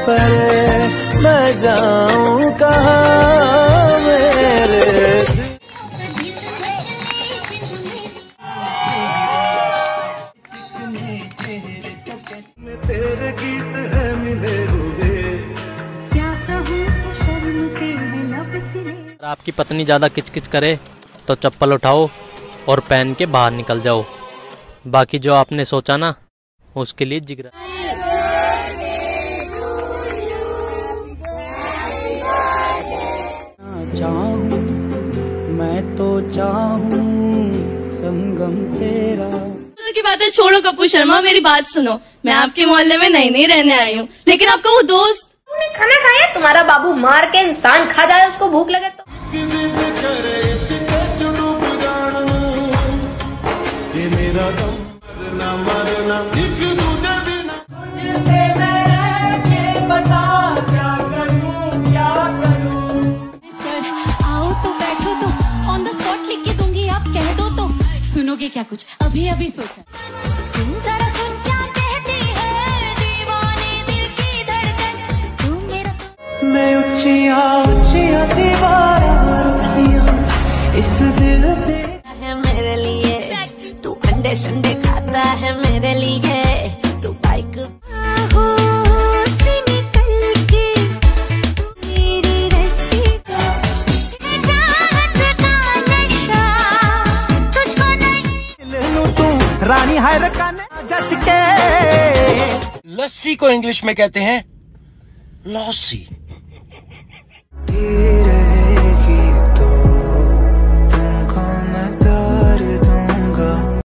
परे मैं जाऊं कहाँ मेरे। तेरे गीत है मिले हुए, क्या कहूँ शर्म से लब सिले। अगर आपकी पत्नी ज्यादा किचकिच करे तो चप्पल उठाओ और पहन के बाहर निकल जाओ। बाकी जो आपने सोचा ना उसके लिए जिगरा। चाहूं मैं तो चाहूं संगम तेरा। की बातें छोड़ो कपूर शर्मा, मेरी बात सुनो। मैं आपके मोहल्ले में नई नई रहने आई हूँ, लेकिन आपका वो दोस्त तुमने खाना खाया? तुम्हारा बाबू मार के इंसान खा जाए, उसको भूख लगे तो। आओ तो बैठो तो ऑन द स्पॉट लिख के दूंगी, आप कह दो तो सुनोगे क्या कुछ अभी अभी सोचा। सुन जरा सुन क्या कहती है दीवाने दिल की धड़कन, तू मेरा। मैं ऊंचिया ऊंचिया दीवारा रुकिया इस दिल पे है मेरे लिए, तू अंडे शंडे खाता है मेरे लिए, तू बाइक से निकल के मेरी रस्ती चाहत का नशा तुझको नहीं। लेनू तू रानी हायर काने जच के। लस्सी को इंग्लिश में कहते हैं लॉसी। तेरे